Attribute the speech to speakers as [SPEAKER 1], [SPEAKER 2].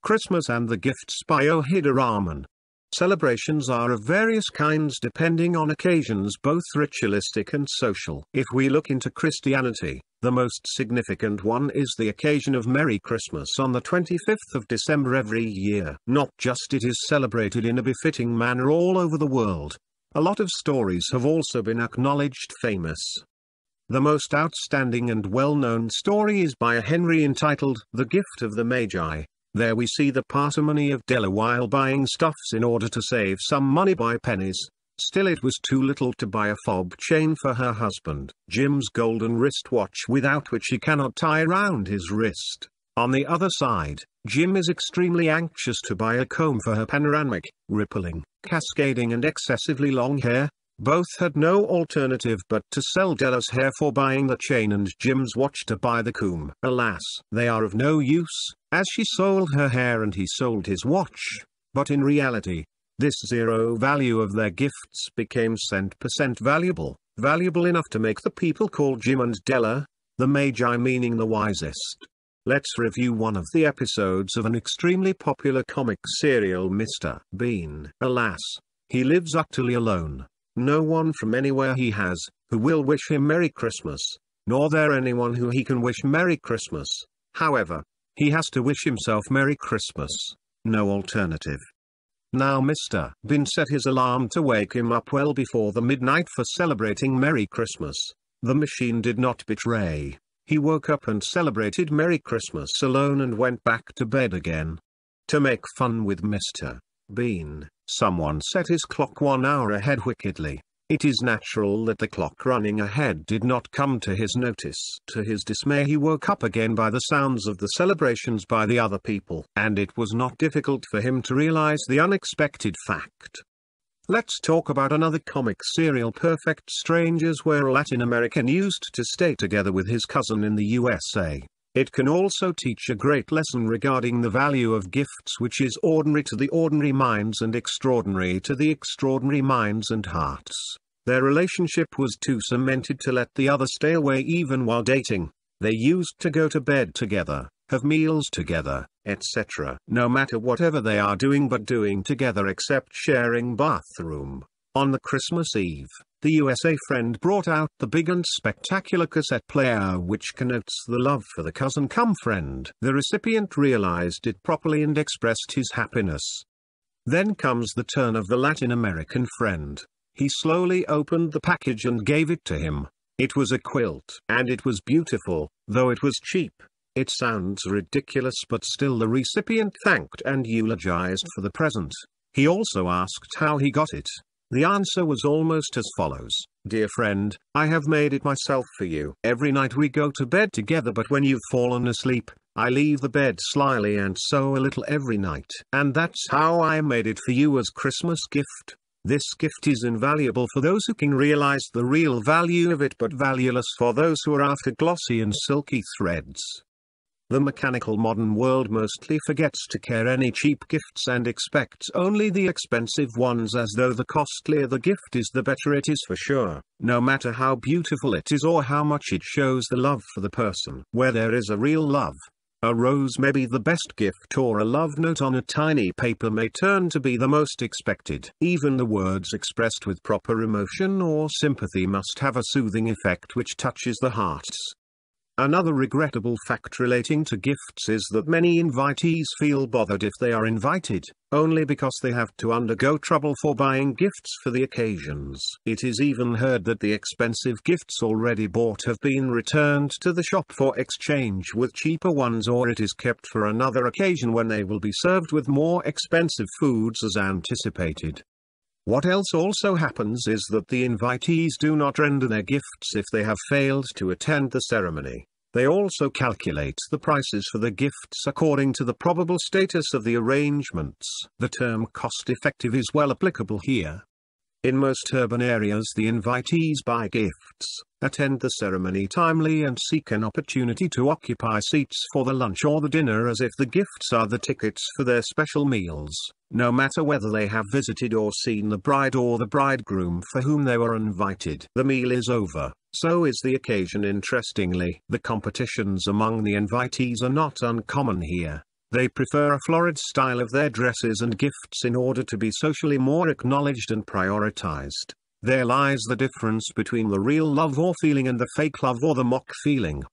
[SPEAKER 1] Christmas and the Gifts by Ohidur. Celebrations are of various kinds depending on occasions, both ritualistic and social. If we look into Christianity, the most significant one is the occasion of Merry Christmas on the 25th of December every year. Not just it is celebrated in a befitting manner all over the world. A lot of stories have also been acknowledged famous. The most outstanding and well-known story is by a Henry entitled The Gift of the Magi. There we see the parsimony of Della while buying stuffs in order to save some money by pennies. Still it was too little to buy a fob-chain for her husband, Jim's golden wristwatch without which he cannot tie around his wrist. On the other side, Jim is extremely anxious to buy a comb for her panoramic, rippling, cascading and excessively long hair. Both had no alternative but to sell Della's hair for buying the chain and Jim's watch to buy the comb. Alas, they are of no use, as she sold her hair and he sold his watch. But in reality, this zero value of their gifts became cent% valuable, valuable enough to make the people call Jim and Della, the Magi, meaning the wisest. Let's review one of the episodes of an extremely popular comic serial, Mr. Bean. Alas, he lives utterly alone. No one from anywhere he has, who will wish him Merry Christmas, nor there anyone who he can wish Merry Christmas. However, he has to wish himself Merry Christmas. No alternative. Now Mr. Bean set his alarm to wake him up well before the midnight for celebrating Merry Christmas. The machine did not betray. He woke up and celebrated Merry Christmas alone and went back to bed again. To make fun with Mr. Bean, someone set his clock 1 hour ahead wickedly. It is natural that the clock running ahead did not come to his notice. To his dismay, he woke up again by the sounds of the celebrations by the other people, and it was not difficult for him to realize the unexpected fact. Let's talk about another comic serial, Perfect Strangers, where a Latin American used to stay together with his cousin in the USA. It can also teach a great lesson regarding the value of gifts, which is ordinary to the ordinary minds and extraordinary to the extraordinary minds and hearts. Their relationship was too cemented to let the other stay away even while dating. They used to go to bed together, have meals together, etc. No matter whatever they are doing but doing together except sharing bathroom. On the Christmas Eve, the USA friend brought out the big and spectacular cassette player which connotes the love for the cousin-cum-friend. The recipient realized it properly and expressed his happiness. Then comes the turn of the Latin American friend. He slowly opened the package and gave it to him. It was a quilt, and it was beautiful, though it was cheap. It sounds ridiculous, but still the recipient thanked and eulogized for the present. He also asked how he got it. The answer was almost as follows: "Dear friend, I have made it myself for you. Every night we go to bed together, but when you've fallen asleep, I leave the bed slyly and sew a little every night. And that's how I made it for you as Christmas gift. This gift is invaluable for those who can realize the real value of it, but valueless for those who are after glossy and silky threads." The mechanical modern world mostly forgets to care any cheap gifts and expects only the expensive ones, as though the costlier the gift is the better it is for sure, no matter how beautiful it is or how much it shows the love for the person. Where there is a real love, a rose may be the best gift, or a love note on a tiny paper may turn to be the most expected. Even the words expressed with proper emotion or sympathy must have a soothing effect which touches the hearts. Another regrettable fact relating to gifts is that many invitees feel bothered if they are invited, only because they have to undergo trouble for buying gifts for the occasions. It is even heard that the expensive gifts already bought have been returned to the shop for exchange with cheaper ones, or it is kept for another occasion when they will be served with more expensive foods as anticipated. What else also happens is that the invitees do not render their gifts if they have failed to attend the ceremony. They also calculate the prices for the gifts according to the probable status of the arrangements. The term cost-effective is well applicable here. In most urban areas, the invitees buy gifts, attend the ceremony timely and seek an opportunity to occupy seats for the lunch or the dinner as if the gifts are the tickets for their special meals, no matter whether they have visited or seen the bride or the bridegroom for whom they were invited. The meal is over, so is the occasion. Interestingly, the competitions among the invitees are not uncommon here. They prefer a florid style of their dresses and gifts in order to be socially more acknowledged and prioritized. There lies the difference between the real love or feeling and the fake love or the mock feeling.